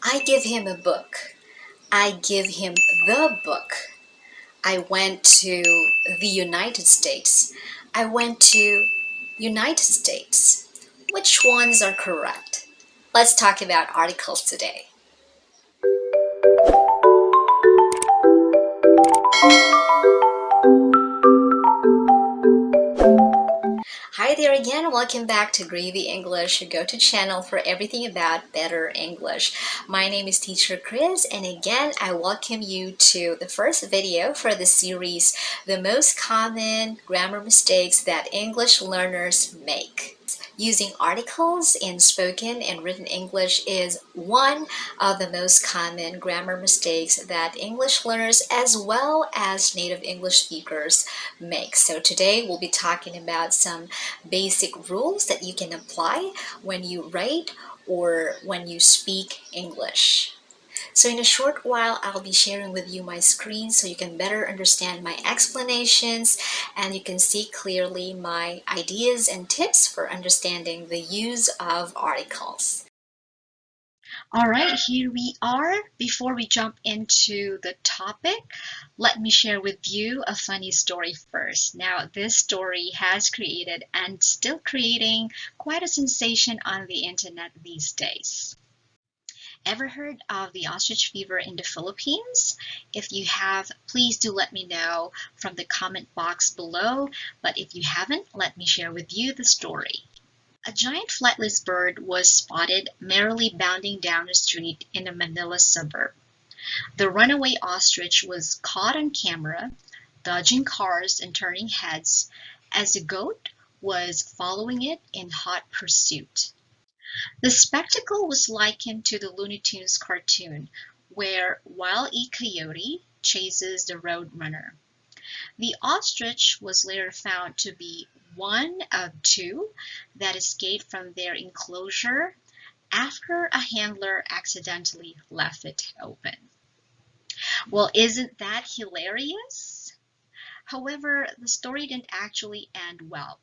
I give him a book. I give him the book. I went to the United States. I went to United States. Which ones are correct? Let's talk about articles today. Hi there again, welcome back to Gravy English, your go-to channel for everything about better English. My name is Teacher Chris, and again, I welcome you to the first video for the series, The Most Common Grammar Mistakes That English Learners Make. Using articles in spoken and written English is one of the most common grammar mistakes that English learners as well as native English speakers make. So today we'll be talking about some basic rules that you can apply when you write or when you speak English. So in a short while, I'll be sharing with you my screen so you can better understand my explanations and you can see clearly my ideas and tips for understanding the use of articles. All right, here we are. Before we jump into the topic, let me share with you a funny story first. Now, this story has created and still creating quite a sensation on the internet these days. Ever heard of the ostrich fever in the Philippines? If you have, please do let me know from the comment box below. But if you haven't, let me share with you the story. A giant flightless bird was spotted merrily bounding down the street in a Manila suburb. The runaway ostrich was caught on camera, dodging cars and turning heads as a goat was following it in hot pursuit. The spectacle was likened to the Looney Tunes cartoon, where Wile E. Coyote chases the roadrunner. The ostrich was later found to be one of two that escaped from their enclosure after a handler accidentally left it open. Well, isn't that hilarious? However, the story didn't actually end well.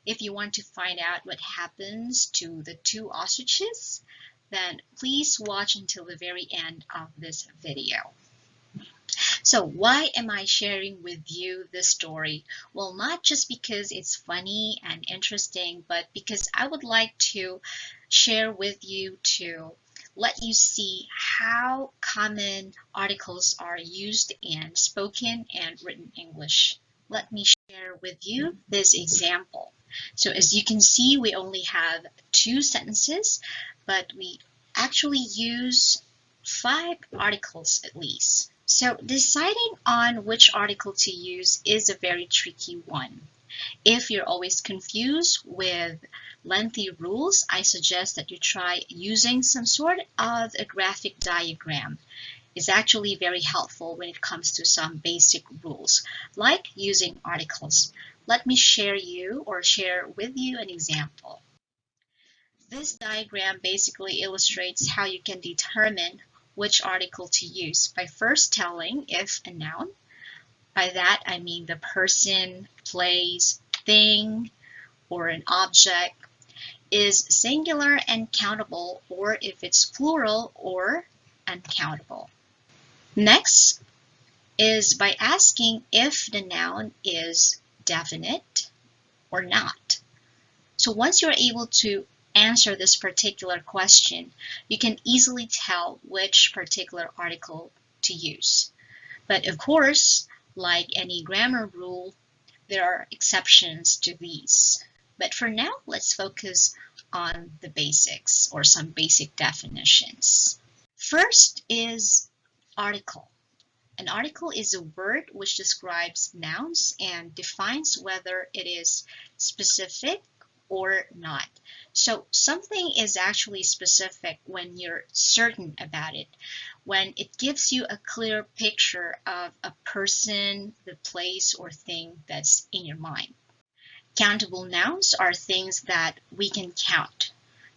If you want to find out what happens to the two ostriches, then please watch until the very end of this video. So why am I sharing with you this story? Well, not just because it's funny and interesting, but because I would like to share with you to let you see how common articles are used in spoken and written English. Let me share with you this example. So as you can see, we only have two sentences, but we actually use 5 articles at least. So deciding on which article to use is a very tricky one. If you're always confused with lengthy rules, I suggest that you try using some sort of a graphic diagram. It's actually very helpful when it comes to some basic rules, like using articles. Let me share with you an example. This diagram basically illustrates how you can determine which article to use by first telling if a noun, by that I mean the person, place, thing, or an object, is singular and countable, or if it's plural or uncountable. Next is by asking if the noun is definite or not. So once you're able to answer this particular question, you can easily tell which particular article to use. But of course, like any grammar rule, there are exceptions to these. But for now, let's focus on the basics or some basic definitions. First is article. An article is a word which describes nouns and defines whether it is specific or not. So something is actually specific when you're certain about it, when it gives you a clear picture of a person, the place, or thing that's in your mind. Countable nouns are things that we can count.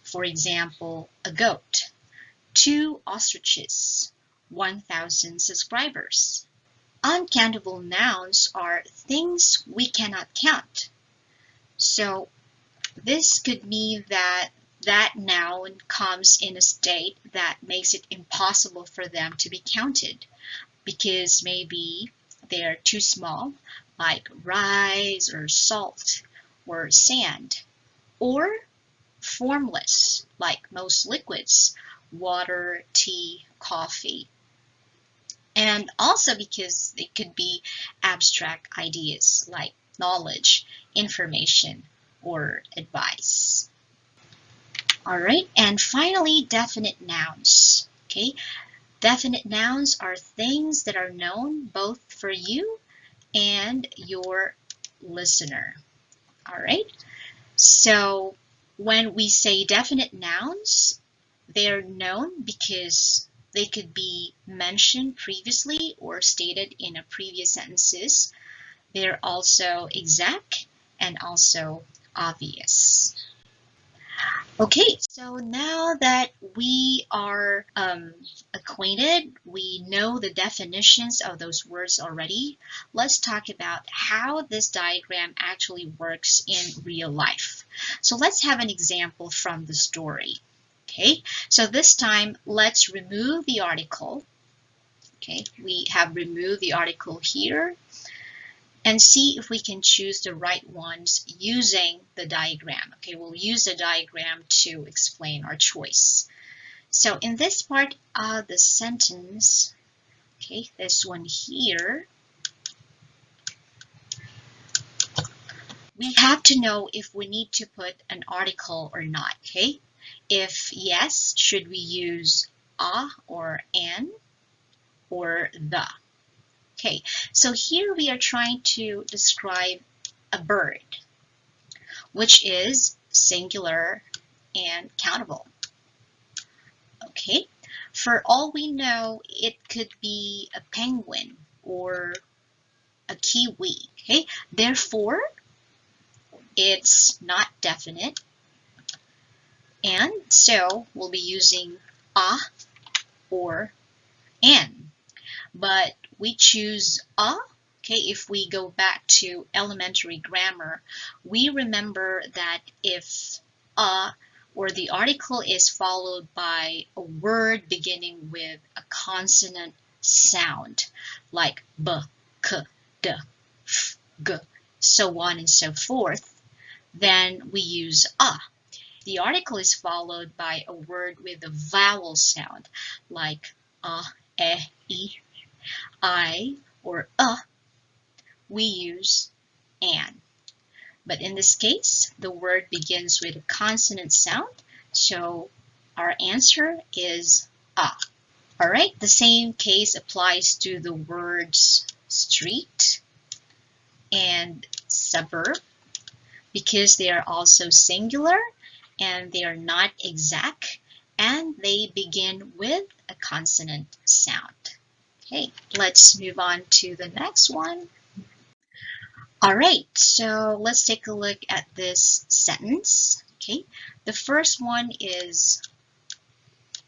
For example, a goat, 2 ostriches, 1,000 subscribers. Uncountable nouns are things we cannot count. So this could mean that that noun comes in a state that makes it impossible for them to be counted because maybe they're too small, like rice or salt or sand, or formless, like most liquids, water, tea, coffee. And also because it could be abstract ideas like knowledge, information, or advice. All right, and finally, definite nouns. Okay, definite nouns are things that are known both for you and your listener. All right, so when we say definite nouns, they're known because they could be mentioned previously or stated in a previous sentences. They're also exact and also obvious. Okay, so now that we are acquainted, we know the definitions of those words already, let's talk about how this diagram actually works in real life. So let's have an example from the story. Okay, so this time let's remove the article. Okay, we have removed the article here and see if we can choose the right ones using the diagram. Okay, we'll use the diagram to explain our choice. So in this part of the sentence, okay, this one here, we have to know if we need to put an article or not, okay? If yes, should we use a or an or the? Okay, so here we are trying to describe a bird, which is singular and countable. Okay, for all we know, it could be a penguin or a kiwi. Okay, therefore, it's not definite, and so we'll be using a or an. But we choose a. Okay, if we go back to elementary grammar, we remember that if a or the article is followed by a word beginning with a consonant sound, like b, k, d, f, g, so on and so forth, then we use a. The article is followed by a word with a vowel sound, like a, e, I, or we use an. But in this case, the word begins with a consonant sound, so our answer is a. All right, the same case applies to the words street and suburb because they are also singular and they are not exact and they begin with a consonant sound. Okay, let's move on to the next one. All right, so let's take a look at this sentence. Okay, the first one is,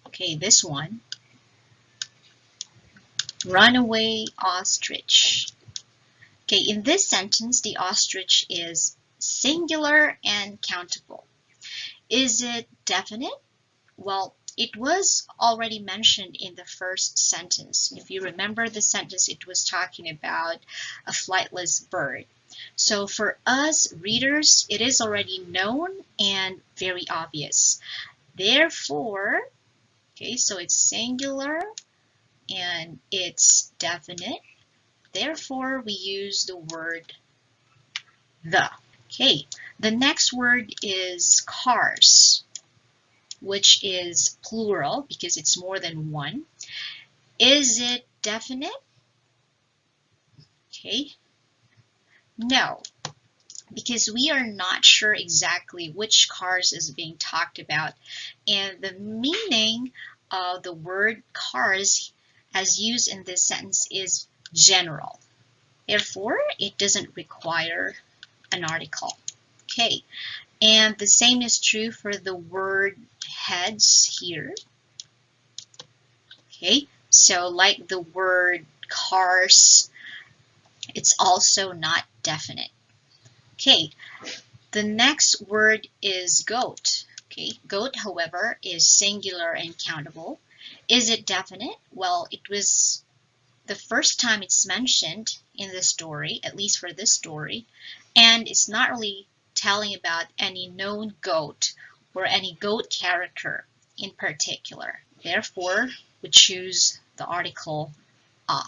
okay, this one, runaway ostrich. Okay, in this sentence, the ostrich is singular and countable. Is it definite? Well, it was already mentioned in the first sentence. If you remember the sentence, it was talking about a flightless bird. So for us readers, it is already known and very obvious. Therefore, okay, so it's singular and it's definite. Therefore, we use the word the. Okay, the next word is cars, which is plural because it's more than one. Is it definite? Okay, no, because we are not sure exactly which cars is being talked about, and the meaning of the word cars as used in this sentence is general. Therefore, it doesn't require an article. Okay, and the same is true for the word heads here. Okay, so like the word cars, it's also not definite. Okay, the next word is goat. Okay, goat, however, is singular and countable. Is it definite? Well, it was the first time it's mentioned in the story, at least for this story, and it's not really telling about any known goat or any goat character in particular. Therefore, we choose the article a.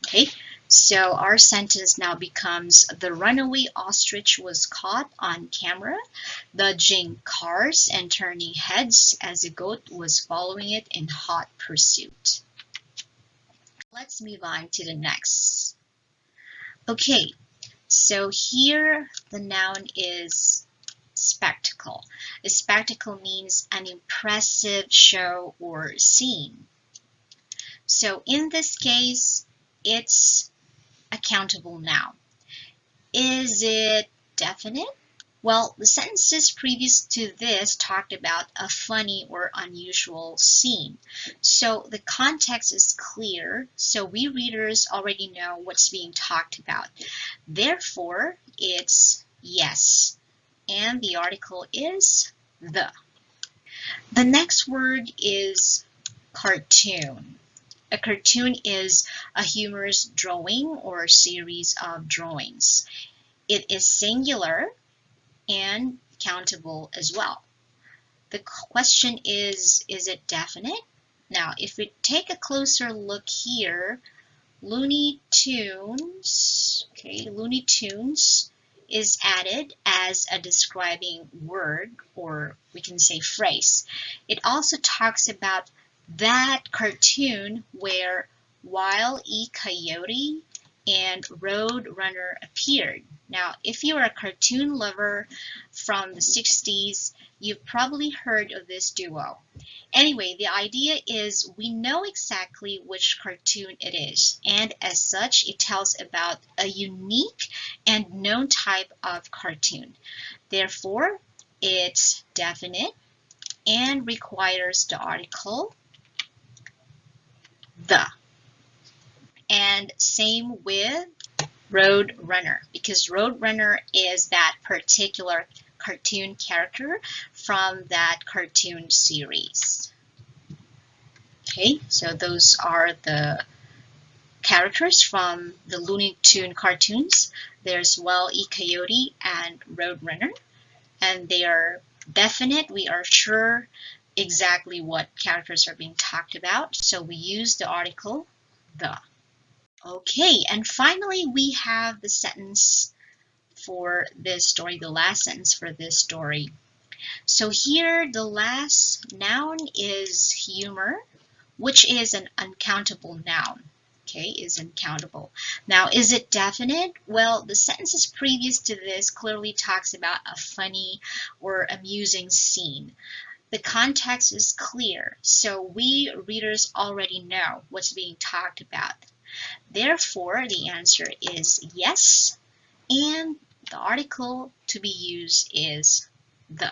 Okay, so our sentence now becomes the runaway ostrich was caught on camera, dodging cars and turning heads as the goat was following it in hot pursuit. Let's move on to the next. Okay, so here the noun is spectacle. A spectacle means an impressive show or scene. So in this case, it's a countable noun. Is it definite? Well, the sentences previous to this talked about a funny or unusual scene. So the context is clear, so we readers already know what's being talked about. Therefore, it's yes. And the article is the. The next word is cartoon. A cartoon is a humorous drawing or series of drawings. It is singular and countable as well. The question is it definite? Now, if we take a closer look here, Looney Tunes, okay, Looney Tunes is added as a describing word, or we can say phrase. It also talks about that cartoon where Wile E. Coyote and Roadrunner appeared. Now, if you're a cartoon lover from the 60s, you've probably heard of this duo. Anyway, the idea is we know exactly which cartoon it is, and as such, it tells about a unique and known type of cartoon. Therefore, it's definite and requires the article the. And same with Roadrunner, because Roadrunner is that particular cartoon character from that cartoon series. Okay, so those are the characters from the Looney Tune cartoons. There's Wile E. Coyote and Roadrunner, and they are definite. We are sure exactly what characters are being talked about, so we use the article the. Okay, and finally we have the sentence for this story, the last sentence for this story. So here the last noun is humor, which is an uncountable noun. Okay, is uncountable. Now, is it definite? Well, the sentences previous to this clearly talks about a funny or amusing scene. The context is clear, so we readers already know what's being talked about. Therefore, the answer is yes, and the article to be used is the.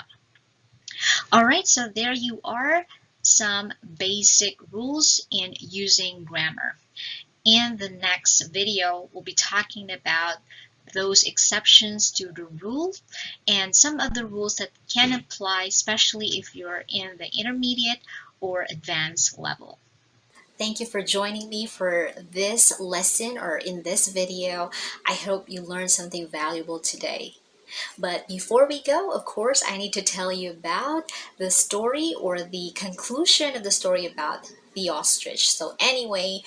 All right, so there you are, some basic rules in using grammar. In the next video, we'll be talking about those exceptions to the rule and some other rules that can apply, especially if you're in the intermediate or advanced level. Thank you for joining me for this lesson or in this video. I hope you learned something valuable today. But before we go, of course, I need to tell you about the story or the conclusion of the story about the ostrich. So anyway,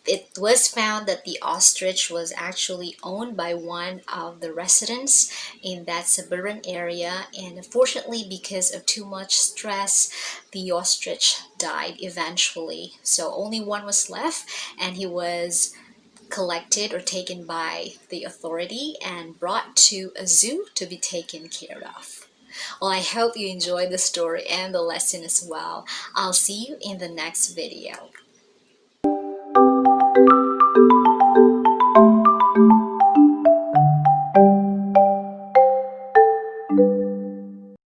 it was found that the ostrich was actually owned by one of the residents in that suburban area, and unfortunately because of too much stress, the ostrich died eventually. So only one was left, and he was collected or taken by the authority and brought to a zoo to be taken care of. Well, I hope you enjoyed the story and the lesson as well. I'll see you in the next video.